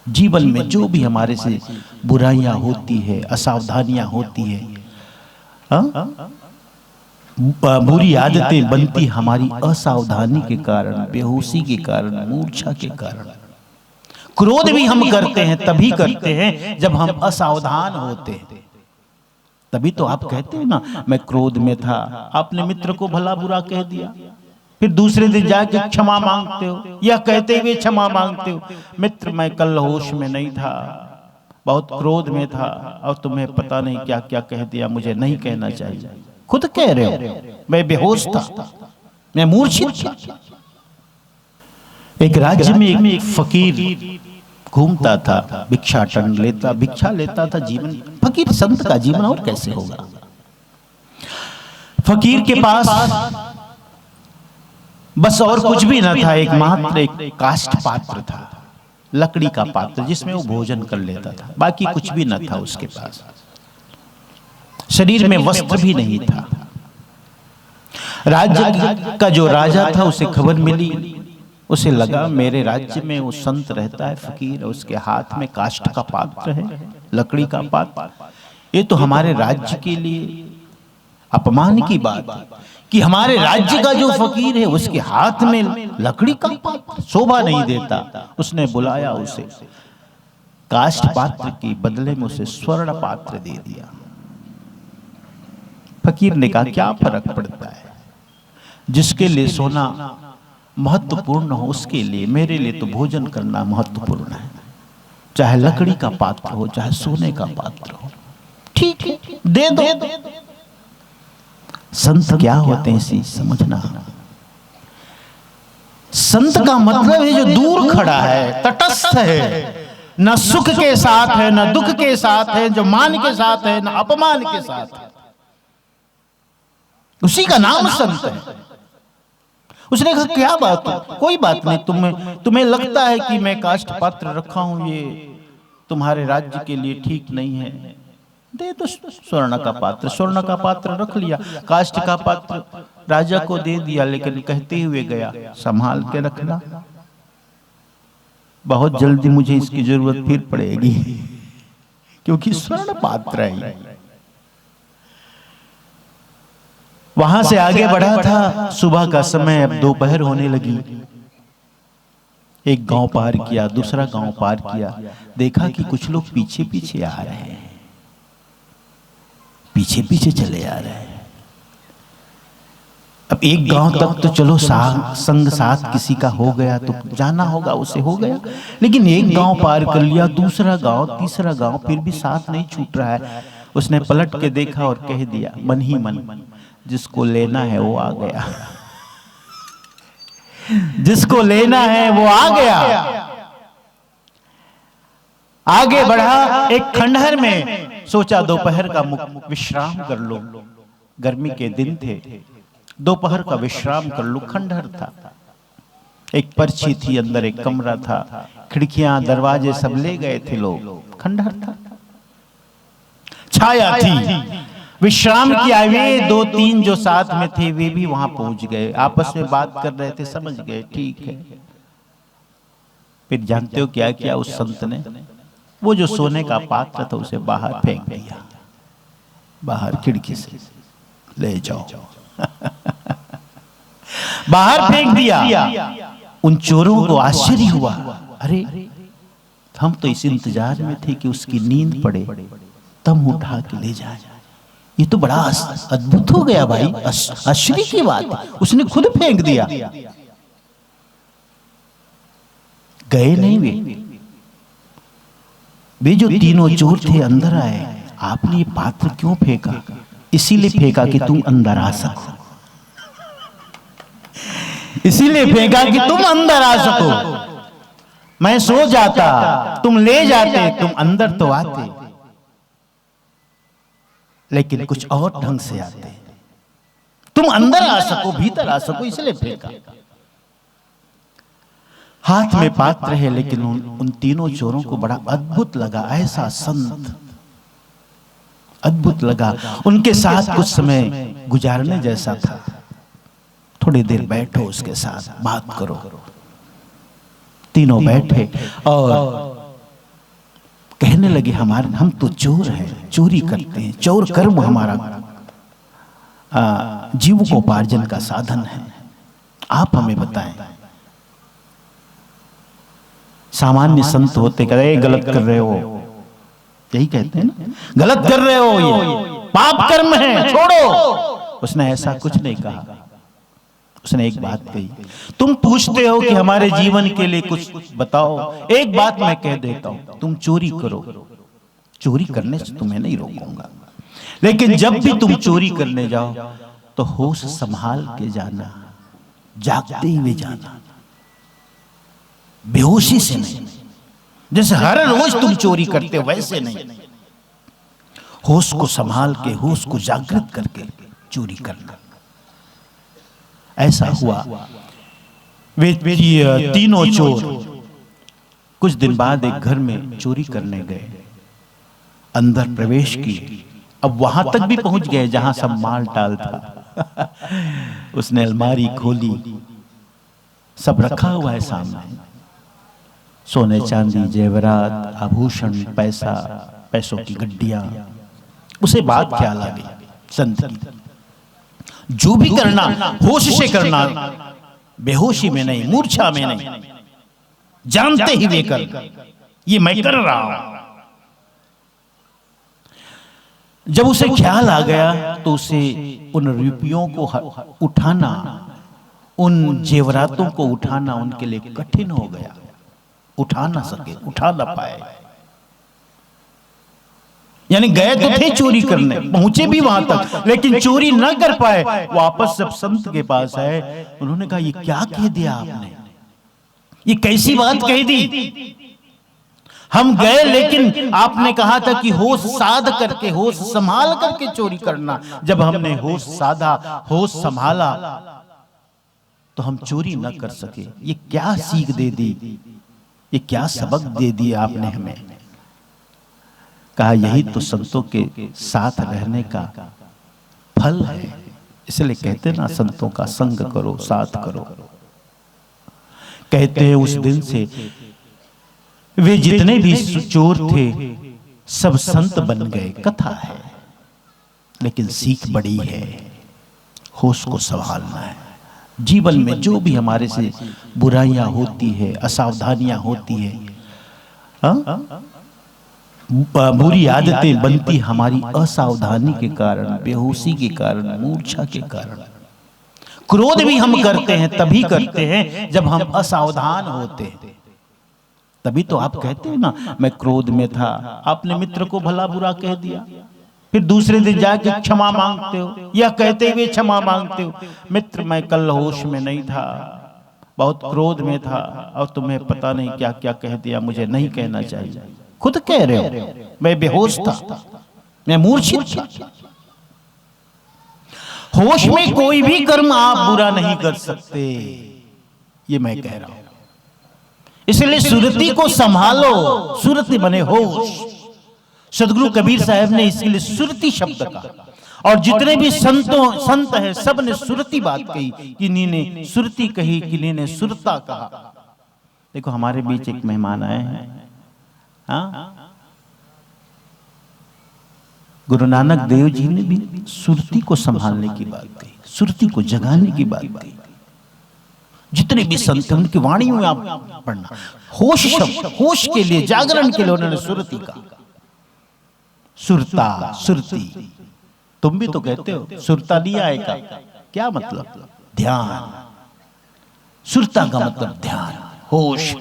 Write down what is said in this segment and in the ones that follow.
जीवन में जो भी हमारे से बुराइयां होती है, असावधानियां होती है, बुरी आदतें बनती हमारी असावधानी के कारण, बेहोशी के कारण, मूर्छा के कारण। क्रोध भी हम करते हैं तभी करते हैं जब हम असावधान होते हैं। तभी तो आप कहते हैं ना, मैं क्रोध में था, आपने मित्र को भला बुरा कह दिया, फिर दूसरे दिन जाके क्षमा मांगते हो, या कहते हुए क्षमा मांगते हो, मित्र मैं कल होश में नहीं था, बहुत क्रोध में था और तुम्हें पता नहीं क्या क्या कह दिया, मुझे नहीं कहना चाहिए। खुद कह रहे हो मैं बेहोश था, मैं मूर्छित था। एक राज्य में एक फकीर घूमता था, भिक्षा लेता था। जीवन फकीर संत का जीवन और कैसे होगा। फकीर के पास बस और कुछ भी न था, एक मात्र एक काष्ठ पात्र था, लकड़ी का पात्र जिसमें वो भोजन कर लेता था, बाकी कुछ भी न था उसके पास। शरीर में वस्त्र भी नहीं था। राज्य का जो राजा था उसे खबर मिली, उसे लगा मेरे राज्य में वो संत रहता है फकीर, उसके हाथ में काष्ठ का पात्र है, लकड़ी का पात्र। ये तो हमारे राज्य के लिए अपमान की बात है कि हमारे राज्य का जो फकीर है उसके हाथ में लकड़ी का पात्र, शोभा नहीं देता। उसने बुलाया उसे, काष्ठ पात्र के बदले में उसे स्वर्ण पात्र दे दिया। फकीर ने कहा क्या फर्क पड़ता है, जिसके लिए सोना महत्वपूर्ण हो उसके लिए, मेरे लिए तो भोजन करना महत्वपूर्ण है, चाहे लकड़ी का पात्र हो चाहे सोने का पात्र हो, ठीक है दे दो। संत क्या होते हैं इसी समझना। संत का मतलब है जो दूर खड़ा है, तटस्थ है, न सुख के साथ है न दुख के साथ है, जो मान के साथ है न अपमान के साथ है, उसी का नाम संत है। उसने कहा क्या बात है, कोई बात नहीं, तुम्हें लगता है कि मैं काष्ठ पात्र रखा हूं, ये तुम्हारे राज्य के लिए ठीक नहीं है, दे दो स्वर्ण का पात्र। स्वर्ण का पात्र रख लिया, काष्ठ का पात्र राजा को दे दिया, लेकिन कहते हुए गया संभाल के रखना, बहुत जल्दी मुझे इसकी जरूरत फिर पड़ेगी, क्योंकि स्वर्ण पात्र है। वहां से आगे बढ़ा था, सुबह का समय, अब दोपहर होने लगी। एक गांव पार किया, दूसरा गांव पार किया, देखा कि कुछ लोग पीछे पीछे आ रहे हैं, पीछे पीछे चले आ रहे हैं। अब एक गांव तक तो चलो संग साथ किसी का हो गया तो जाना होगा, उसे हो गया, लेकिन एक गांव पार कर लिया, दूसरा गांव, तीसरा गांव, फिर भी साथ नहीं छूट रहा है। उसने पलट के देखा और कह दिया मन ही मन, जिसको लेना है वो आ गया, जिसको लेना है वो आ गया। आगे बढ़ा, एक खंडहर में सोचा दोपहर का विश्राम कर लो, गर्मी के दिन थे, दोपहर का विश्राम कर लो। खंडहर था, एक पर्ची थी, अंदर एक कमरा था, खिड़कियां दरवाजे सब ले गए थे लोग, खंडहर था, छाया थी। विश्राम किया, वे दो तीन जो साथ में थे वे भी वहां पहुंच गए, आपस में बात कर रहे थे, समझ गए ठीक है। फिर जानते हो क्या किया उस संत ने, वो जो सोने का पात्र था उसे बाहर फेंक दिया, बाहर खिड़की से, ले जाओ बाहर फेंक दिया। उन चोरों को आश्चर्य हुआ, अरे हम तो इस इंतजार में थे कि उसकी नींद पड़े तब उठा के ले जाए, ये तो बड़ा अद्भुत हो गया भाई, आश्चर्य की बात, उसने खुद फेंक दिया। गए नहीं वे जो तीनों चोर थे अंदर आए, आपने ये पात्र क्यों फेंका? इसीलिए फेंका कि तुम अंदर आ सको, इसीलिए फेंका कि तुम अंदर आ सको। मैं सो जाता, तुम ले जाते, तुम अंदर तो आते, लेकिन कुछ और ढंग से आते, तुम अंदर आ सको, भीतर आ सको, इसलिए फेंका। हाथ में पात्र है, लेकिन उन तीनों चोरों को बड़ा अद्भुत लगा, ऐसा संत अद्भुत लगा, उनके साथ कुछ समय गुजारने जैसा था। थोड़ी देर बैठो, उसके साथ बात करो। तीनों बैठे और लगे हम तो चोर हैं, चोरी करते हैं, चोर कर्म हमारा जीविकोपार्जन का साधन है। आप हमें बताएं। सामान्य संत होते कहे गलत कर रहे हो, यही कहते हैं ना, गलत कर रहे हो, ये पाप कर्म है, छोड़ो। उसने ऐसा कुछ नहीं कहा। उसने एक बात कही, तुम पूछते हो कि हमारे जीवन के लिए कुछ बताओ, एक बात मैं कह देता हूं, तुम चोरी करो, चोरी करने से तुम्हें नहीं रोकूंगा, लेकिन जब भी तुम चोरी करने जाओ तो होश संभाल के जाना, जागते हुए जाना, बेहोशी से नहीं। जैसे हर रोज तुम चोरी करते हो वैसे नहीं, होश को संभाल के, होश को जागृत करके चोरी करना। ऐसा हुआ। वे तीनों चोर कुछ दिन बाद एक घर में चोरी करने गए, अंदर प्रवेश किए। अब वहां तक भी पहुंच गए जहां सब माल टाल था। उसने अलमारी खोली, सब रखा हुआ है सामने, सोने चांदी, जेवरात, आभूषण, पैसा, पैसों की गड्डियां। उसे बात ख्याल आ गई संत की, जो भी करना होश से करना, बेहोशी में नहीं, मूर्छा में नहीं, जानते ही वे कर, ये मैं कर रहा हूं। जब उसे ख्याल आ गया तो उसे उन रुपयों को उठाना, उन जेवरातों को उठाना उनके लिए कठिन हो गया। उठा ना सके, उठा ना पाए। यानी गए तो थे चोरी करने, पहुंचे भी वहां तक, लेकिन चोरी न कर पाए। वापस जब संत के पास आए, उन्होंने कहा, ये क्या कह दिया आपने, ये कैसी बात कह दी? हम गए लेकिन आपने कहा था कि होश साध करके, होश संभाल करके चोरी करना। जब हमने होश साधा, होश संभाला, तो हम चोरी न कर सके। ये क्या सीख दे दी, ये क्या सबक दे दिया आपने हमें? कहा, यही तो संतों के साथ रहने का फल है। इसलिए कहते ना, संतों का संग करो, साथ करो। कहते हैं उस दिन से वे जितने भी चोर थे सब संत बन गए। कथा है, लेकिन सीख बड़ी है। होश को संभालना है। जीवन में जो भी हमारे से बुराइयां होती है, असावधानियां होती है, बुरी आदतें बनती हमारी असावधानी के कारण, बेहोशी के कारण, मूर्छा के कारण। क्रोध भी हम करते हैं, तभी करते हैं जब हम असावधान होते हैं। तभी तो आप कहते हो ना, मैं क्रोध में था, आपने मित्र को भला बुरा कह दिया, फिर दूसरे दिन जाके क्षमा मांगते हो, या कहते हुए क्षमा मांगते हो, मित्र मैं कल होश में नहीं था, बहुत क्रोध में था, और तुम्हें पता नहीं क्या क्या कह दिया, मुझे नहीं कहना चाहिए। खुद कह रहे हो, मैं बेहोश था, मैं मूर्छित था। होश में कोई भी कर्म आप बुरा नहीं कर सकते, ये मैं कह रहा हूं। इसलिए सुरती को संभालो, सुरती बने होश। सदगुरु कबीर साहब ने इसलिए सुरती शब्द का, और जितने भी संत हैं सब ने सुरती बात कही, किन्हीं ने सुरती कही, किन्हीं ने सुरता कहा। देखो हमारे बीच एक मेहमान आए हैं, हाँ, गुरु नानक देव जी ने भी सुरती को संभालने की बात कही, सुरती को जगाने की बात कही। जितने भी संत हैं उनकी वाणी में आप पढ़ना, होश शब्द, होश के लिए, जागरण के लिए उन्होंने सुरती का। सुरता, सुरती, तुम भी तो कहते हो सुरता नहीं आएगा, क्या मतलब? ध्यान। सुरता का मतलब ध्यान, होश।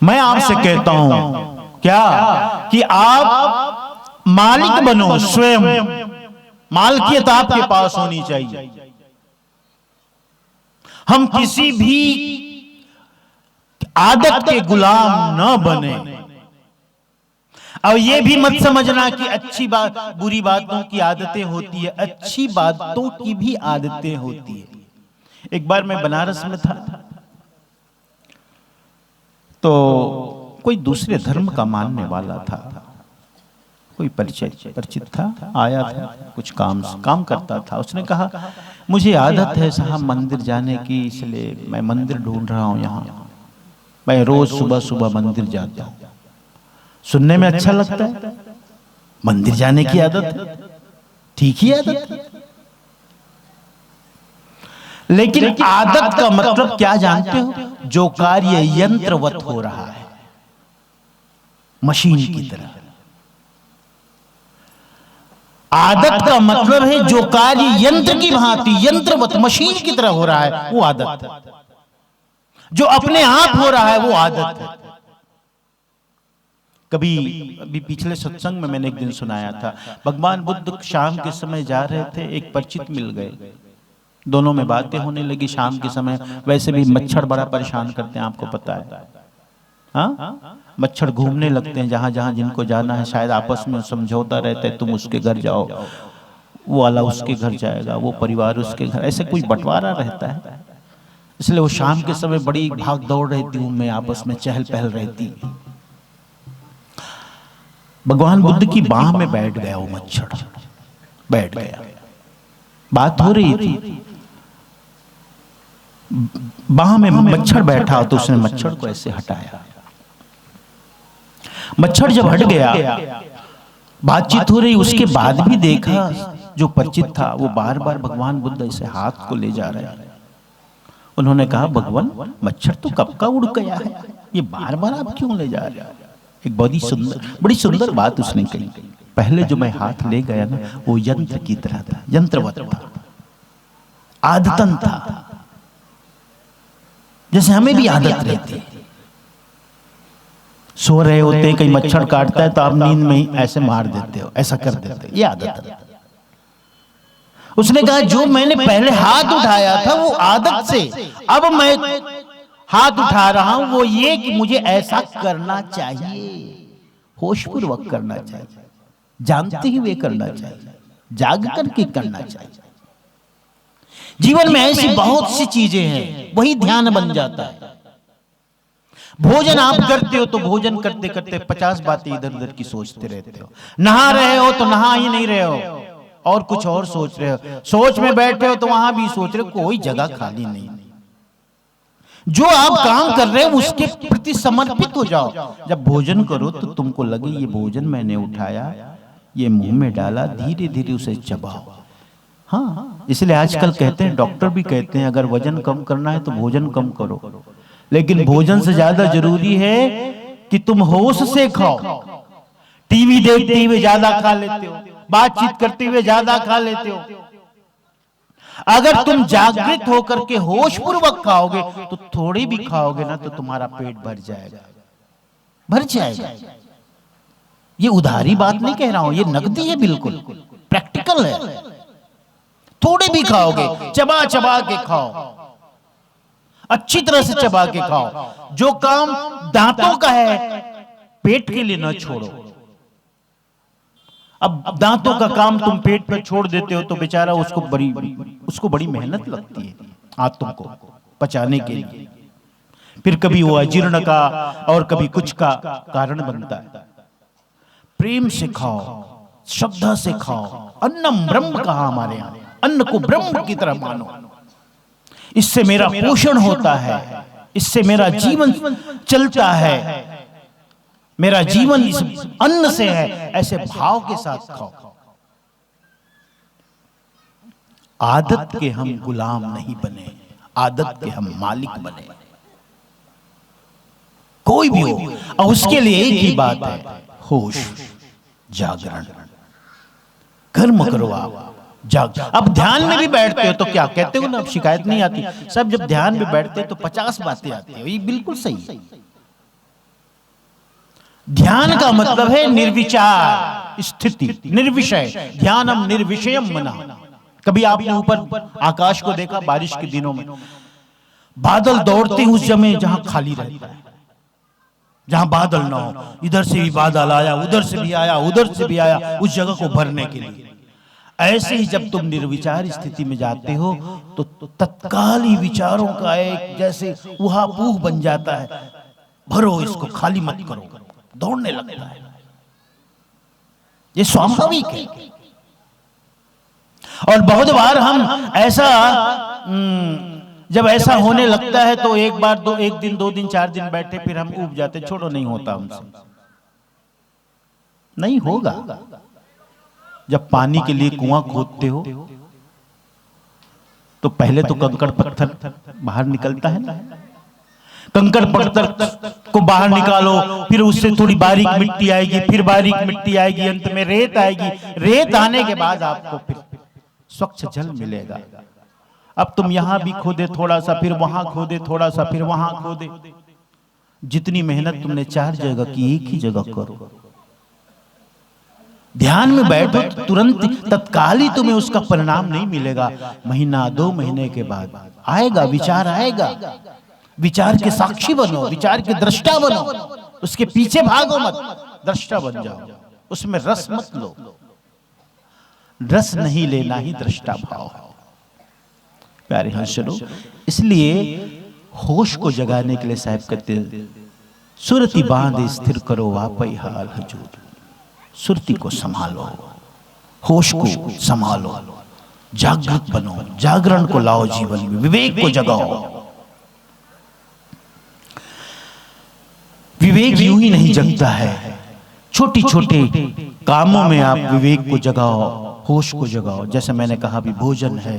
मैं आपसे कहता हूं क्या कि आप मालिक बनो, स्वयं मालकियत आपके पास होनी चाहिए। हम किसी भी आदत के गुलाम न बने। अब ये भी मत समझना कि अच्छी बात, बुरी बातों की आदतें होती है, अच्छी बातों की भी आदतें होती है। एक बार मैं बनारस में था, तो कोई दूसरे धर्म का मानने वाला था, कोई परिचित था, आया था, कुछ काम करता था। उसने कहा, मुझे आदत है साहब मंदिर जाने की, इसलिए मैं मंदिर ढूंढ रहा हूं यहाँ। मैं रोज सुबह सुबह मंदिर जाता हूं। सुनने में अच्छा लगता है, मंदिर जाने की आदत है, ठीक ही आदत है। लेकिन आदत का मतलब क्या जानते हो? जो कार्य यंत्रवत हो रहा है, मशीन की तरह। आदत का मतलब है जो कार्य यंत्र की भांति, यंत्रवत, मशीन की तरह हो रहा है, वो आदत है। जो अपने आप हो रहा है वो आदत है। कभी अभी पिछले सत्संग में मैंने एक दिन सुनाया था, भगवान बुद्ध शाम के समय जा रहे थे, एक परिचित मिल गए, दोनों में बातें होने लगी। शाम के समय वैसे भी मच्छर बड़ा परेशान करते हैं, आपको पता है। हाँ, मच्छर घूमने लगते हैं जहां जहां जिनको जाना है, शायद आपस में समझौता रहता है, तुम उसके घर जाओ, वो वाला उसके घर जाएगा, वो परिवार उसके घर, ऐसे कोई बंटवारा रहता है। इसलिए वो शाम के समय बड़ी भाग दौड़ रहती हूं मैं, आपस में चहल पहल रहती। भगवान बुद्ध की बाह में बैठ गया वो मच्छर, बैठ गया। बात हो रही थी, बाह में मच्छर बैठा तो उसने मच्छर को ऐसे हटाया। मच्छर जब हट गया, बातचीत हो रही, उसके बाद भी देखा जो परिचित था वो बार बार भगवान बुद्ध ऐसे हाथ को ले जा रहे हैं। उन्होंने कहा, भगवान मच्छर तो कब का उड़ गया है, ये बार बार आप क्यों ले जा रहे हैं? एक बड़ी सुंदर बात उसने कही, पहले जो मैं हाथ ले गया ना वो यंत्र की तरह था, यंत्रवत था, आदतन था। जैसे हमें भी आदत रहती है, सो रहे होते हैं, कहीं मच्छर काटता है तो आप नींद में ही ऐसे मार देते हो, ऐसा कर देते हो, ये आदत है। उसने कहा जो मैंने पहले हाथ उठाया था वो आदत से, अब मैं हाथ उठा रहा हूं वो ये कि मुझे ऐसा करना चाहिए, होशपूर्वक करना चाहिए, जानते हुए करना चाहिए, जाग करके करना चाहिए। जीवन में ऐसी बहुत सी चीजें हैं, वही ध्यान बन जाता है। भोजन आप करते हो तो भोजन करते करते 50 बातें इधर उधर की सोचते रहते हो। नहा रहे हो तो नहा ही नहीं रहे हो और कुछ और सोच रहे हो। सोच में बैठे हो तो वहां भी सोच रहे हो, कोई जगह खाली नहीं। जो आप काम कर रहे हो उसके प्रति समर्पित हो जाओ। जब भोजन करो तो तुमको लगे ये भोजन मैंने उठाया, ये मुंह में डाला, धीरे धीरे उसे चबाओ। हाँ, इसलिए आजकल कहते हैं, डॉक्टर भी कहते हैं, अगर वजन कम करना है तो भोजन कम करो, लेकिन भोजन से ज्यादा जरूरी है कि तुम होश से खाओ। टीवी देखते हुए ज्यादा खा लेते हो, बातचीत करते हुए ज्यादा खा लेते हो। अगर तुम जागृत होकर के होशपूर्वक खाओगे तो थोड़ी भी खाओगे ना तो तुम्हारा पेट भर जाएगा, भर जाएगा। ये उधारी बात नहीं कह रहा हूं, ये नकदी है, बिल्कुल प्रैक्टिकल है। थोड़े भी खाओगे, चबा चबा के खाओ, अच्छी तरह से चबा के खाओ। जो काम दांतों का है पेट के लिए न छोड़ो। अब दांतों का काम तुम पेट पर छोड़ देते हो तो बेचारा उसको बड़ी मेहनत लगती है आंतों को पचाने के लिए। फिर कभी वो अजीर्ण का और कभी कुछ का कारण बनता है। प्रेम से खाओ, श्रद्धा से खाओ। अन्नम ब्रह्म कहा हमारे यहां, अन्न को ब्रह्म की तरह मानो। इससे मेरा पोषण होता है, इससे मेरा जीवन चलता है, मेरा जीवन इस अन्न से है, ऐसे भाव के साथ खाओ। आदत के हम गुलाम नहीं बने, आदत के हम मालिक बने। कोई भी हो, और उसके लिए एक ही बात है, होश, जागरण। कर्म करो आप, जाग। अब ध्यान में भी बैठते हो तो क्या कहते हो ना, अब शिकायत नहीं आती। सब जब ध्यान में बैठते हैं तो 50 बातें आती है, ये बिल्कुल सही है। ध्यान का मतलब है निर्विचार स्थिति, निर्विषय। ध्यानम निर्विषयम मना। कभी आपने ऊपर आकाश को देखा बारिश के दिनों में? बादल दौड़ते हैं उस जगह जहां खाली रहता है, जहां बादल ना हो। इधर से भी बादल आया, उधर से भी आया, उधर से भी आया, उस जगह को भरने के लिए। ऐसे ही जब तुम निर्विचार स्थिति में जाते हो तो तत्काल ही विचारों का एक जैसे उहापोह बन जाता है। भरो इसको, खाली मत करो, दौड़ने लगता है। ये स्वाभाविक है। और बहुत बार हम ऐसा जब ऐसा होने लगता है तो एक बार दो, एक दिन, 2 दिन, 4 दिन बैठे, फिर हम ऊब जाते, छोड़ो नहीं होता हमसे। नहीं होगा। जब पानी के लिए कुआं खोदते हो तो पहले तो कंकड़ पत्थर बाहर निकलता है ना, कंकड़ पत्थर को बाहर निकालो, फिर उससे थोड़ी बारीक मिट्टी आएगी, फिर बारीक मिट्टी आएगी, अंत में रेत आएगी। रेत आने के बाद आपको फिर स्वच्छ जल मिलेगा। अब तुम यहां भी खोदे थोड़ा सा, फिर वहां खोदे थोड़ा सा, फिर वहां खोदे, जितनी मेहनत तुमने 4 जगह की, एक ही जगह करो। ध्यान में बैठो तो तुरंत तत्काल ही तुम्हें उसका परिणाम नहीं मिलेगा। महीना 2 महीने के बाद आएगा, विचार आएगा। विचार के साक्षी बनो, विचार के दृष्टा बनो, उसके पीछे भागो मत, दृष्टा बन जाओ। उसमें रस मत लो, रस नहीं लेना ही दृष्टा भाव है। प्यारे हंसलो, इसलिए होश को जगाने के लिए साहब कहते हैं, सुरति बांध स्थिर करो वापई हाल हजूर। सुरति को संभालो, होश को संभालो, जागृत बनो, जागरण को लाओ जीवन में, विवेक को जगाओ। विवेक यूं ही नहीं जगता है, छोटी छोटे कामों में आप विवेक को जगाओ, होश को जगाओ। जैसे मैंने कहा भी, भोजन है,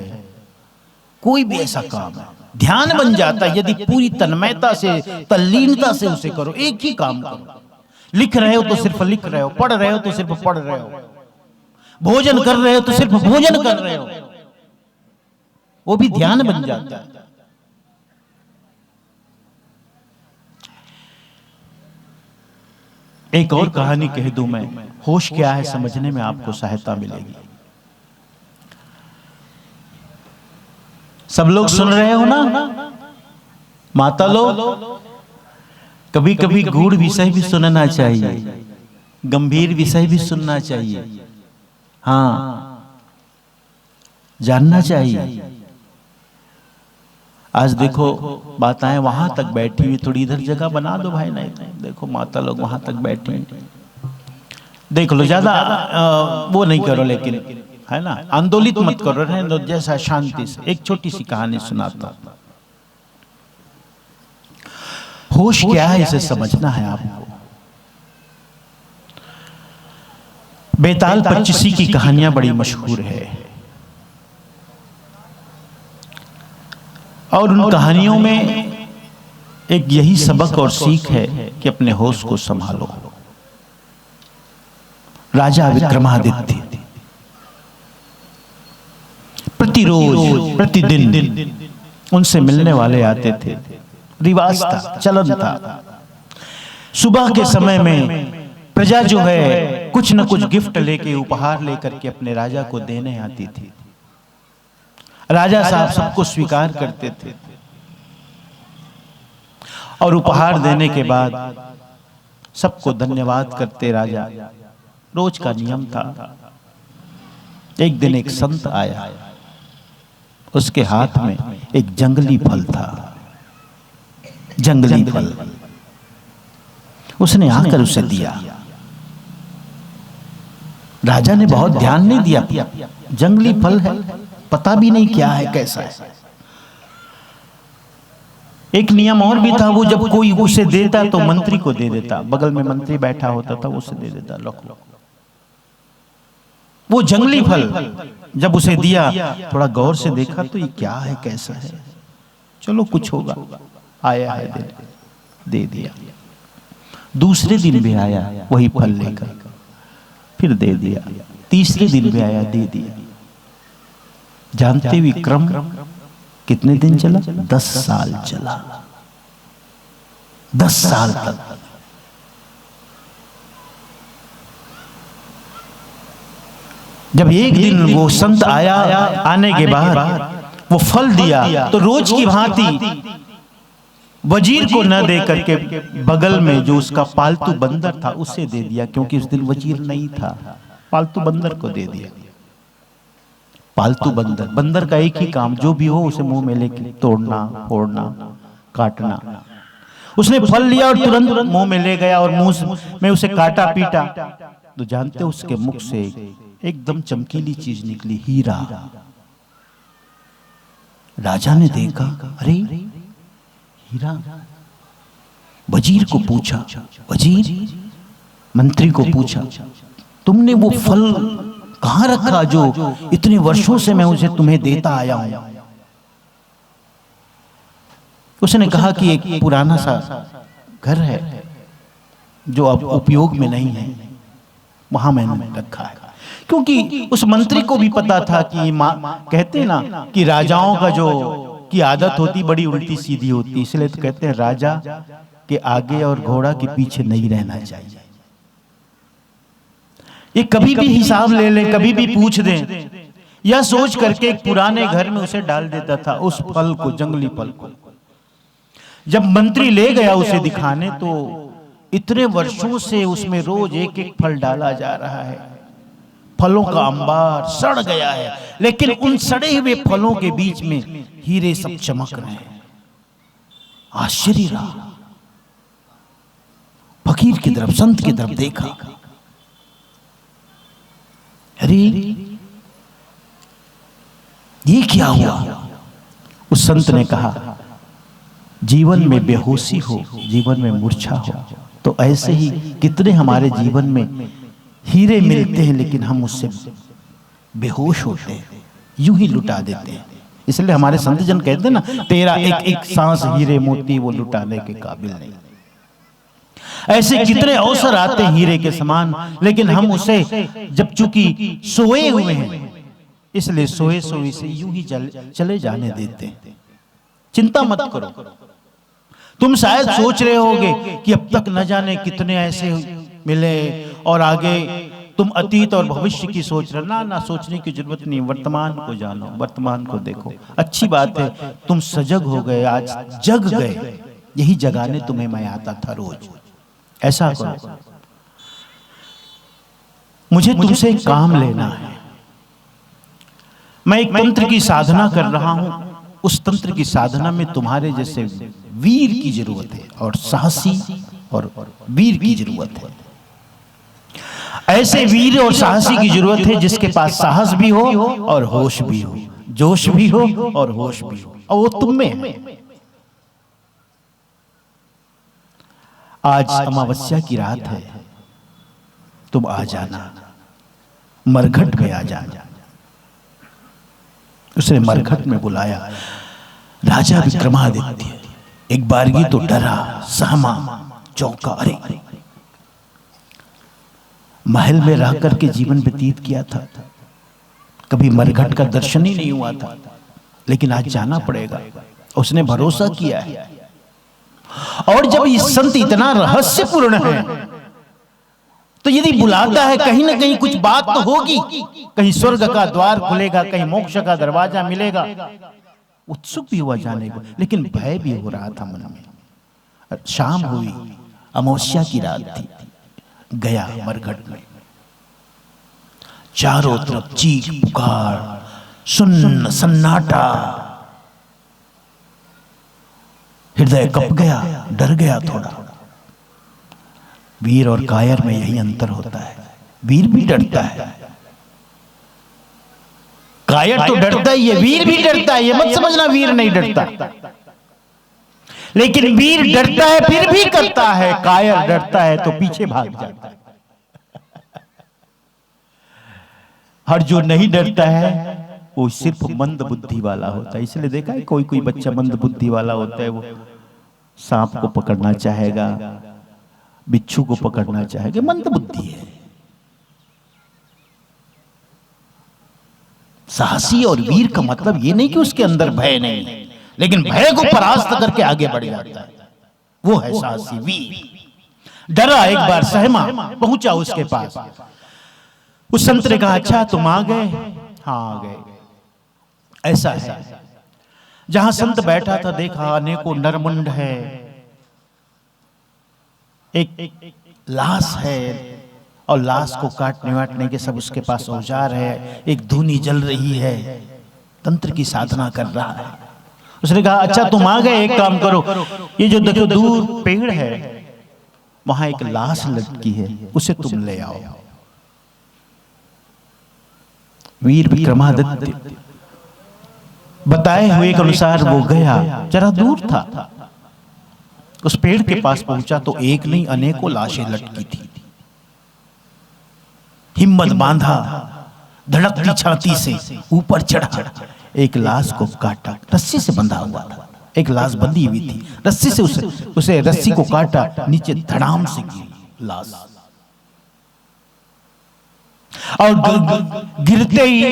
कोई भी ऐसा काम है, ध्यान बन जाता है यदि पूरी तन्मयता से, तल्लीनता से उसे करो। एक ही काम करो, लिख रहे हो तो सिर्फ लिख रहे हो, पढ़ रहे हो तो सिर्फ पढ़ रहे हो, भोजन कर रहे हो तो सिर्फ भोजन कर रहे हो, वो भी ध्यान बन जाता है। एक और कहानी कह दूं मैं, होश क्या है समझने में आपको सहायता मिलेगी। सब लोग सुन रहे हो ना माता लोग? कभी कभी गूढ़ विषय भी सुनना चाहिए, गंभीर विषय भी सुनना चाहिए, हाँ जानना चाहिए। आज देखो माताएं वहां तक बैठी हुई, थोड़ी इधर जगह बना दो भाई। नहीं देखो माता लोग वहां तक बैठी, देख लो, ज्यादा वो नहीं करो, लेकिन है ना, आंदोलित मत करो, रहने दो जैसा शांति से। एक छोटी सी कहानी सुनाता। होश क्या है इसे समझना है आपको। बेताल पच्चीसी की कहानियां बड़ी मशहूर है, और उन कहानियों में एक यही सबक और सीख है कि अपने होश को संभालो। राजा विक्रमादित्य प्रतिरोज प्रतिदिन उनसे मिलने वाले आते थे, रिवाज था, चलन था। सुबह के समय में प्रजा जो है कुछ न कुछ गिफ्ट लेके, उपहार लेकर के अपने राजा को देने आती थी। राजा साहब सबको स्वीकार करते थे, और उपहार देने के बाद सबको धन्यवाद करते राजा। रोज का नियम था। एक दिन एक संत आया, उसके हाथ में एक जंगली फल था, जंगली फल। उसने आकर उसे दिया। राजा ने बहुत ध्यान नहीं दिया, जंगली फल है, पता भी नहीं क्या है, कैसा है। एक नियम और भी था, वो जब कोई उसे देता तो मंत्री को दे देता, बगल में मंत्री बैठा होता था, उसे दे देता। लो वो जंगली फल जब उसे दिया, थोड़ा गौर से देखा तो ये क्या है, कैसा है, चलो कुछ होगा, आया है, दे दिया। दूसरे दिन भी आया वही फल लेकर, फिर दे दिया। तीसरे दिन भी आया, दे दिया। जानते हुए क्रम कितने दिन चला? 10 साल चला। 10 साल तक। जब एक दिन वो संत आया, आने के बाद वो फल दिया, तो रोज की भांति वजीर को न दे करके बगल में जो उसका पालतू बंदर था उसे दे दिया, क्योंकि उस दिन वजीर नहीं था, पालतू बंदर को दे दिया। पालतू बंदर, बंदर का एक ही काम, जो भी हो उसे मुंह में लेके तोड़ना, फोड़ना, काटना। उसने फल लिया और तुरंत मुंह में ले गया और मुंह में उसे काटा पीटा, तो जानते उसके मुख से एकदम चमकीली चीज निकली, हीरा। राजा ने देखा, अरे हीरा। वजीर को पूछा, वजीर मंत्री को पूछा, तुमने वो फल कहां रखा जो इतने वर्षों से मैं उसे तुम्हें देता आया हूं? उसने कहा कि एक पुराना सा घर है जो अब उपयोग में नहीं है, वहां मैंने रखा है। क्योंकि उस मंत्री को भी पता था कि कहते हैं ना कि राजाओं का जो की आदत होती बड़ी उल्टी सीधी होती, इसलिए तो कहते हैं राजा के आगे और घोड़ा के पीछे नहीं रहना चाहिए। ये कभी भी हिसाब ले ले, कभी भी पूछ दें, यह सोच करके एक पुराने घर में उसे डाल देता था, उस फल को, जंगली फल को। जब मंत्री ले गया उसे दिखाने, तो इतने वर्षों से उसमें रोज एक एक फल डाला जा रहा है, फलों का अंबार सड़ गया है, लेकिन उन सड़े हुए फलों के बीच में हीरे सब चमक रहे हैं। आश्चर्य रहा। फकीर की तरफ, संत की तरफ देखा, अरे ये क्या हुआ? उस संत ने कहा, जीवन में बेहोशी हो, जीवन में मूर्छा हो, तो ऐसे ही कितने हमारे जीवन में हीरे मिलते हैं, लेकिन हम उससे बेहोश होते हैं, यूं ही लुटा देते हैं। इसलिए हमारे संत जन कहते हैं ना, तेरा एक एक सांस हीरे मोती वो लुटाने के काबिल नहीं। ऐसे कितने अवसर आते हैं हीरे के समान, लेकिन हम उसे जब चूंकि सोए हुए हैं, इसलिए सोए सोए से यूं ही चले जाने देते हैं। चिंता मत करो। तुम शायद सोच रहे होगे कि अब तक न जाने कितने ऐसे मिले, और आगे तुम अतीत और भविष्य की सोच रहे। ना, सोचने की जरूरत नहीं, वर्तमान को जानो, वर्तमान को देखो। अच्छी बात है, तुम सजग हो गए, आज जग गए, यही जगाने तुम्हें मैं आता था रोज। ऐसा करो, मुझे तुमसे एक काम लेना है। मैं एक तंत्र की साधना कर रहा हूं, उस तंत्र की साधना में तुम्हारे जैसे वीर की जरूरत है, और साहसी और वीर की जरूरत है। ऐसे वीर और साहसी की जरूरत है जिसके पास साहस भी हो और होश भी हो, जोश भी हो और होश भी हो, और वो तुम में है। आज अमावस्या की रात है, तुम आ जाना, मरघट में आ जाना। उसने मरघट में बुलाया। राजा विक्रमादित्य एक बारगी तो डरा, सहमा, चौंका। अरे महल में रह करके जीवन व्यतीत किया था, कभी मरघट का दर्शन ही नहीं हुआ था, लेकिन आज जाना पड़ेगा। उसने भरोसा किया है। और जब ये संत इतना रहस्यपूर्ण है, तो यदि बुलाता है, कहीं ना कहीं कुछ बात तो होगी, कहीं स्वर्ग का द्वार खुलेगा, कहीं मोक्ष का दरवाजा मिलेगा। उत्सुक भी हुआ जाने को, लेकिन भय भी हो रहा था मन में। शाम हुई, अमावस्या की रात थी। गया मरघट में, चारों तरफ चीख पुकार, सुन्न सन्नाटा। हृदय कप गया, डर गया थोड़ा। वीर और कायर में यही अंतर होता है, वीर भी डरता है, कायर तो डरता ही है, वीर भी डरता है। ये मत समझना वीर नहीं डरता, लेकिन वीर डरता है फिर भी करता है, कायर डरता है तो पीछे भाग जाता है। और जो नहीं डरता है वो सिर्फ मंद बुद्धि वाला होता है। इसलिए देखा है कोई कोई बच्चा मंद बुद्धि वाला होता है, वो सांप को पकड़ना चाहेगा, बिच्छू को पकड़ना चाहेगा, मंद बुद्धि है। साहसी और वीर का मतलब ये नहीं कि उसके अंदर भय नहीं है, लेकिन भय को परास्त करके आगे बढ़ जाता है, वो है साहसी वीर। डरा, एक बार सहमा, पहुंचा उसके पास। उस संत ने कहा, अच्छा तुम आ गए? हाँ आ गए। ऐसा है, जहां संत बैठा था देखा अनेकों नरमुंड है, एक लाश है, और लाश को काटने वाटने के सब उसके पास औजार है, एक धूनी जल रही है, तंत्र की साधना कर रहा है। उसने कहा, अच्छा तुम आ गए, एक काम करो, ये जो देखो दूर पेड़ है, वहां एक लाश लटकी है, उसे तुम ले आओ। वीर विक्रमादित्य बताए हुए के अनुसार वो गया, जरा दूर था, उस पेड़ के पास पहुंचा तो एक नहीं अनेकों लाशें लटकी थी। हिम्मत बांधा, धड़कती छाती से ऊपर चढ़ा, एक लाश को काटा। रस्सी से बंधा हुआ था, एक लाश बंधी हुई थी, रस्सी से उसे रस्सी को काटा, नीचे धड़ाम से गिरी लाश। और गिरते ही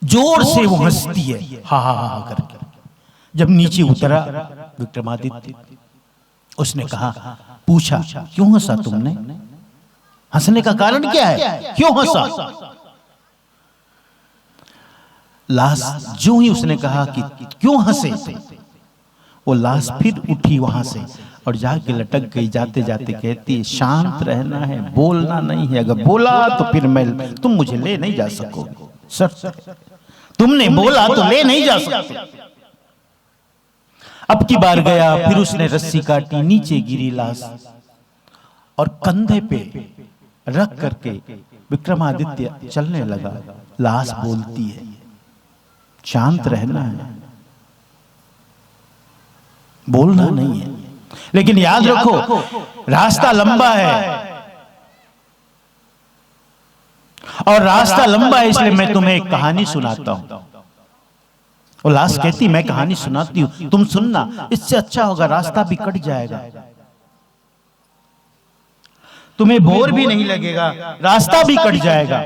जोर से वो हंसती है, हा हा हा करके। जब नीचे उतरा विक्रमादित्य, उसने कहा, पूछा क्यों हंसा तुमने? हंसने का कारण क्या है, क्यों हंसा? लाश जो ही उसने कहा कि क्यों हंसे, वो लाश फिर उठी वहां से और जाके लटक गई। जाते जाते कहती है, शांत रहना है, बोलना नहीं है, अगर बोला तो फिर तुम मुझे ले नहीं जा सकोगे। सर तुमने बोला तो ले नहीं जा सकते। अब की बार गया, फिर उसने रस्सी काटी, नीचे गिरी लाश और कंधे पे रख करके विक्रमादित्य चलने लगा। लाश बोलती है, शांत रहना है, बोलना नहीं है, लेकिन याद रखो रास्ता लंबा है, और रास्ता लंबा है इसलिए मैं तुम्हें एक कहानी सुनाता हूं। और लाश कहती, मैं कहानी सुनाती हूं, तुम सुनना, इससे अच्छा होगा, रास्ता भी कट जाएगा, तुम्हें बोर भी नहीं लगेगा, रास्ता भी कट जाएगा।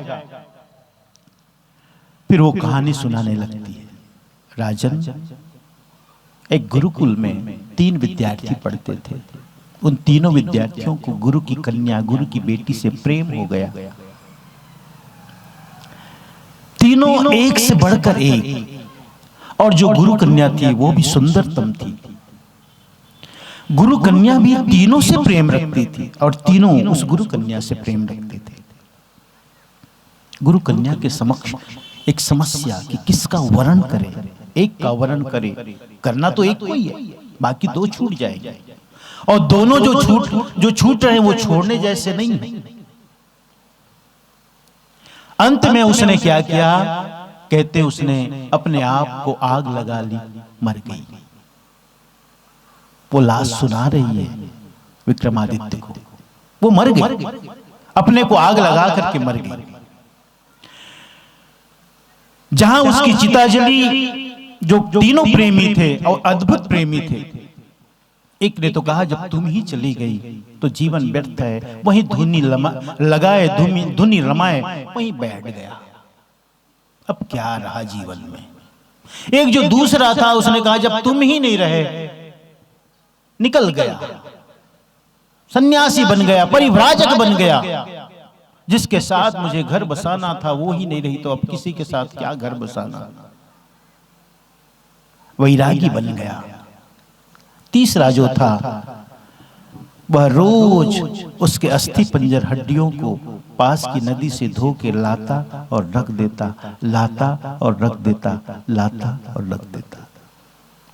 फिर वो कहानी सुनाने लगती है। राजन, एक गुरुकुल में 3 विद्यार्थी पढ़ते थे। उन तीनों विद्यार्थियों को गुरु की कन्या, गुरु की बेटी से प्रेम हो गया। तीनों एक से बढ़कर एक, और जो गुरु कन्या थी वो भी सुंदरतम थी। गुरु कन्या भी तीनों से प्रेम रखती थी और तीनों उस गुरु कन्या से प्रेम रखते थे। गुरु कन्या के समक्ष एक समस्या कि किसका वरण करे, एक का वरण करे, करना तो एक को ही है, बाकी 2 छूट जाएंगे, और दोनों जो छूट रहे हैं वो छोड़ने जैसे नहीं है। अंत में उसने क्या किया, कहते उसने अपने आप को आग लगा ली, मर गई। वो लाश सुना रही है विक्रमादित्य को, वो मर गई, अपने को आग लगा करके मर गई। जहां उसकी चिता जली, जो तीनों प्रेमी थे और अद्भुत प्रेमी थे, एक ने तो कहा जब तुम ही चली गई तो जीवन व्यर्थ है, वहीं धुनी लगाए, धुनी रमाए, वहीं बैठ गया, अब क्या रहा जीवन में। एक जो दूसरा था उसने कहा जब तुम ही नहीं रहे, निकल गया, सन्यासी बन गया, परिव्राजक बन गया, जिसके साथ मुझे घर बसाना था वो ही नहीं रही, तो अब किसी के साथ क्या घर बसाना। वैरागी बन गया। तीसरा जो था वह रोज उसके अस्थि पंजर हड्डियों को पास की नदी से धो के लाता और रख देता, लाता और रख देता, लाता और रख देता।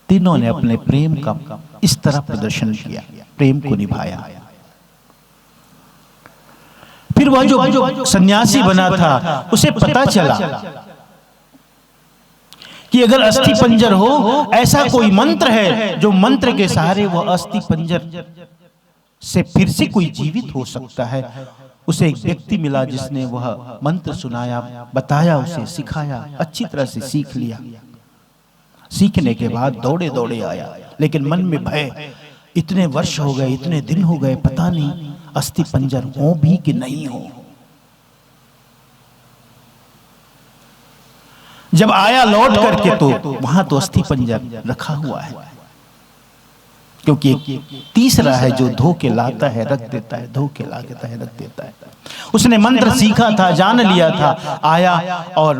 तीनों ने अपने प्रेम का इस तरह प्रदर्शन किया, प्रेम को निभाया। फिर वह जो सन्यासी बना था उसे पता चला कि अगर अस्थि पंजर हो, ऐसा कोई मंत्र है जो मंत्र के सहारे वह अस्थि पंजर से फिर से कोई जीवित हो सकता है। उसे एक व्यक्ति मिला जिसने वह मंत्र सुनाया, बताया, उसे सिखाया, अच्छी तरह से सीख लिया। सीखने के बाद दौड़े दौड़े आया, लेकिन मन में भय, इतने वर्ष हो गए, इतने दिन हो गए, पता नहीं अस्थि पंजर हो भी कि नहीं हो। जब आया लौट करके तो वहां तो अस्थि पंजर रखा हुआ है, क्योंकि एक तीसरा है जो धो के लाता है, रख देता है, धो के लाता है, रख देता है। उसने मंत्र सीखा था, जान लिया था, आया और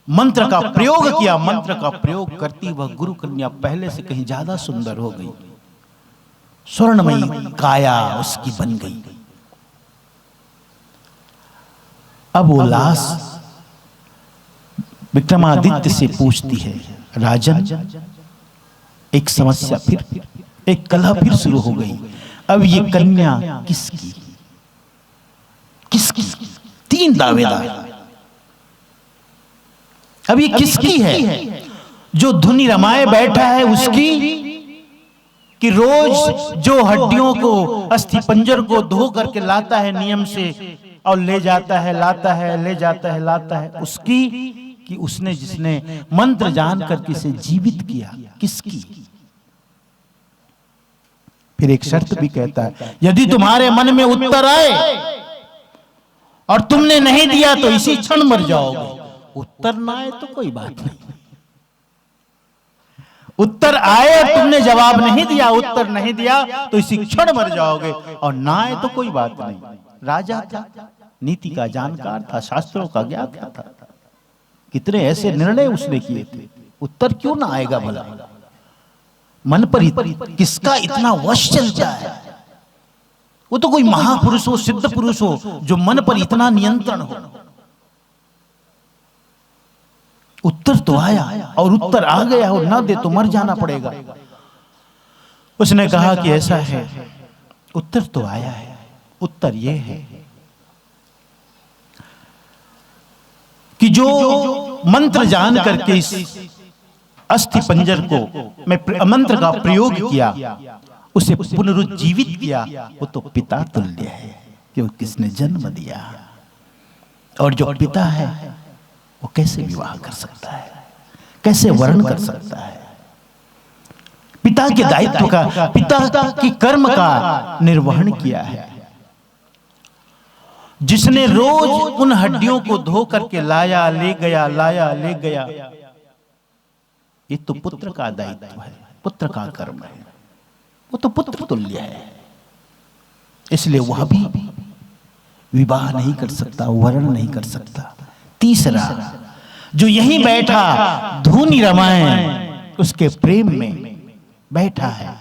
मंत्र का प्रयोग किया। मंत्र का प्रयोग करती वह गुरु कन्या पहले से कहीं ज्यादा सुंदर हो गई, स्वर्णमयी काया उसकी बन गई। अब वो लाश विक्रमादित्य से पूछती है, राजन, एक समस्या फिर, एक कलह फिर शुरू हो गई। अब ये कन्या किसकी? किसकी? 3 दावेदार। अब ये किसकी है? जो धुनी रमाए बैठा है उसकी, कि रोज जो हड्डियों को, अस्थि पंजर को धो करके लाता है नियम से और ले जाता है, लाता है, ले जाता है, लाता है, उसकी, कि उसने जिसने मंत्र जान करके इसे जीवित किया, किसकी? फिर एक शर्त भी कहता है, यदि तुम्हारे मन में उत्तर आए और तुमने नहीं दिया तो इसी क्षण मर जाओगे। उत्तर ना आए तो कोई बात नहीं, उत्तर आए और तुमने जवाब नहीं दिया, उत्तर नहीं दिया तो इसी क्षण मर जाओगे, और ना आए तो कोई बात नहीं। राजा था, नीति का जानकार था, शास्त्रों का ज्ञाता था, कितने ऐसे निर्णय उसने किए थे। उत्तर क्यों ना आएगा भला? मन पर किसका इतना वश चलता है? वो तो कोई महापुरुष हो, सिद्ध पुरुष हो, जो मन पर इतना नियंत्रण हो। उत्तर तो आया, और उत्तर आ गया और ना दे तो मर जाना पड़ेगा। उसने कहा कि ऐसा है, उत्तर तो आया है, उत्तर ये है कि जो मंत्र जान करके इस अस्थि पंजर को मैं मंत्र का प्रयोग किया, उसे पुनरुज्जीवित किया, वो तो पिता तुल्य है, क्योंकि किसने जन्म दिया। और जो पिता है वो कैसे विवाह कर सकता है, कैसे वर्ण कर सकता है? पिता के दायित्व का, पिता के कर्म का निर्वहन किया है। जिसने रोज उन हड्डियों को धो करके लाया, ले गया, लाया, ले गया, ये तो पुत्र का दायित्व है, पुत्र का कर्म है, वो तो पुत्र तुल्य है। इसलिए वह भी विवाह नहीं कर सकता, वर्ण नहीं कर सकता। तीसरा, जो यहीं बैठा धुनी रमाए उसके प्रेम में बैठा है,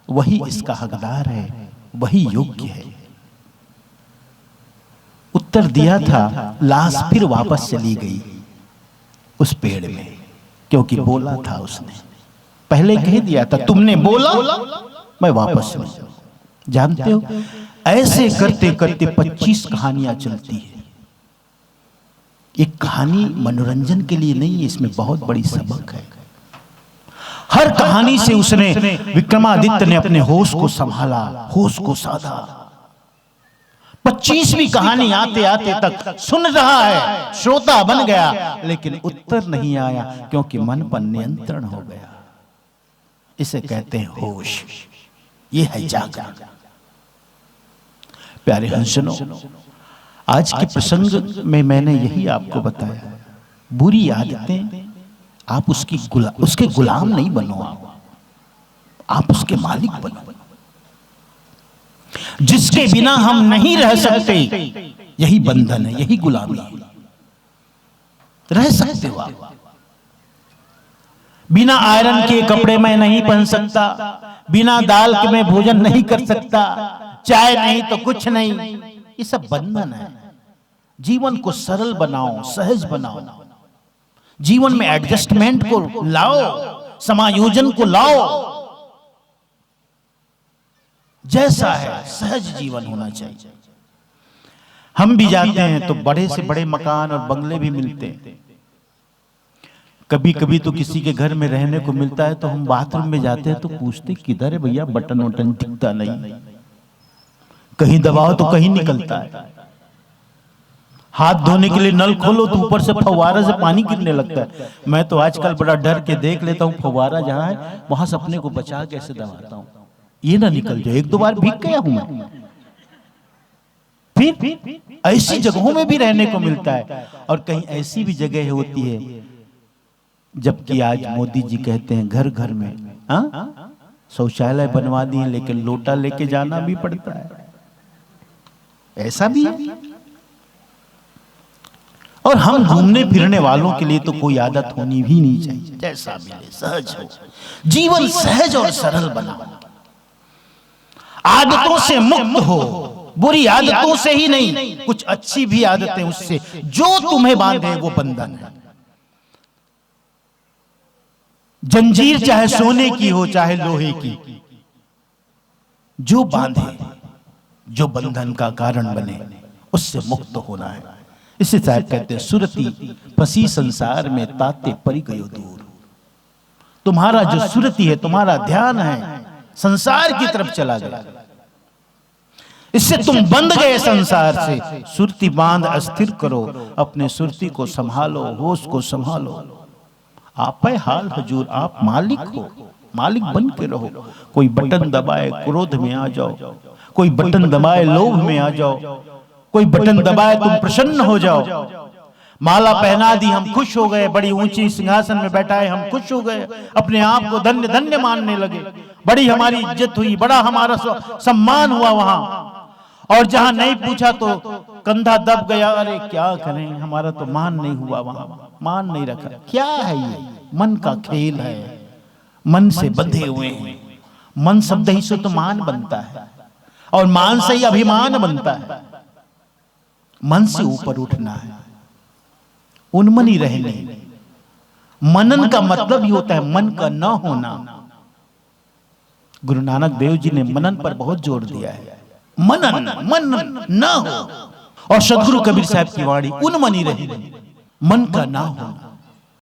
वही इसका हकदार है, वही योग्य है। उत्तर दिया था, लाश फिर वापस चली गई उस पेड़ में, क्योंकि बोला था उसने, पहले कह दिया था, तुमने बोला मैं वापस चलूं। जानते हो, ऐसे करते करते 25 कहानियां चलती है। एक कहानी मनोरंजन के लिए नहीं है, इसमें बहुत बड़ी सबक है। हर कहानी से उसने, विक्रमादित्य ने अपने होश को संभाला, होश को साधा। 25वीं कहानी आते आते तक सुन रहा है, श्रोता बन गया, लेकिन उत्तर नहीं आया, क्योंकि मन पर नियंत्रण हो गया। इसे कहते हैं होश, ये है जागरण। प्यारे हंसनो, आज के प्रसंग में मैंने यही आपको बताया, बुरी आदतें आप उसके गुलाम नहीं बनो, आप उसके मालिक बनो। जिसके बिना हम नहीं रह सकते, यही बंधन है, यही गुलामी है। रह सकते हो आप, बिना आयरन के कपड़े में नहीं पहन सकता, बिना दाल के मैं भोजन नहीं कर सकता, चाय नहीं तो कुछ नहीं, ये सब बंधन है। जीवन को सरल बनाओ, सहज बनाओ, जीवन में एडजस्टमेंट को लाओ, समायोजन को लाओ। जैसा है सहज जीवन होना चाहिए। हम भी जाते हैं तो बड़े से बड़े मकान और बंगले भी मिलते हैं। कभी कभी तो किसी के घर में रहने को मिलता है तो हम बाथरूम में जाते हैं तो पूछते किधर है भैया, बटन वटन दिखता नहीं, कहीं दबाओ तो कहीं निकलता है। हाथ धोने के लिए नल खोलो तो ऊपर से फव्वारा से पानी गिरने लगता है। मैं तो आजकल बड़ा डर के देख लेता हूँ, फव्वारा जहाँ है वहां से अपने को बचा के ऐसे दबाता हूँ, ये ना निकल जाए। एक दो बार भीग गया हूं मैं। फिर ऐसी जगहों में भी रहने को मिलता है, और कहीं ऐसी भी जगह होती है, जबकि आज मोदी जी कहते हैं घर घर में शौचालय बनवा दिए, लेकिन लोटा लेके जाना भी पड़ता है। ऐसा भी है। और हम घूमने फिरने वालों के लिए तो कोई आदत होनी भी नहीं चाहिए, जैसा मिले सहज हो, जीवन सहज और सरल बनाओ, आदतों से मुक्त हो, बुरी आदतों से ही नहीं, कुछ अच्छी भी आदतें उससे, जो तुम्हें बांधे वो बंधन है। जंजीर चाहे सोने की हो चाहे लोहे की, जो बांधे, जो बंधन का कारण बने, उससे मुक्त होना है। इसे साहब कहते हैं सुरती पसी संसार में ताते परि गयो दूर। तुम्हारा जो सुरती है, तुम्हारा ध्यान है, संसार की तरफ चला गया, इससे तुम बंध गए संसार से। सुरती बांध अस्थिर करो, अपने सुरती को संभालो, होश को संभालो। आप हाल हजूर, आप मालिक हो, मालिक बन के रहो। कोई बटन दबाए क्रोध में आ जाओ, कोई बटन दबाए लोभ में आ जाओ, कोई बटन दबाए तुम प्रसन्न हो जाओ। माला पहना दी, हम खुश हो गए, बड़ी ऊंची सिंहासन में बैठाए, हम खुश हो गए, अपने आप को धन्य धन्य मानने लगे, बड़ी हमारी इज्जत हुई, बड़ा हमारा सम्मान हुआ वहां। और जहां नहीं पूछा तो कंधा दब गया, अरे क्या करें, हमारा तो मान नहीं हुआ, वहां मान नहीं रखा। क्या है ये? मन का खेल है, मन से बंधे हुए हैं। मन शब्द ही से तो मान बनता है, और मान से ही अभिमान बनता है। मन से ऊपर उठना है, उन्मनी रहने। मनन का मतलब ही होता है मन का न होना। गुरु नानक देव जी ने मनन पर बहुत जोर दिया है। मनन, मनन न हो। और सदगुरु कबीर साहब की वाणी उन्मनी रहने, मन का ना होना।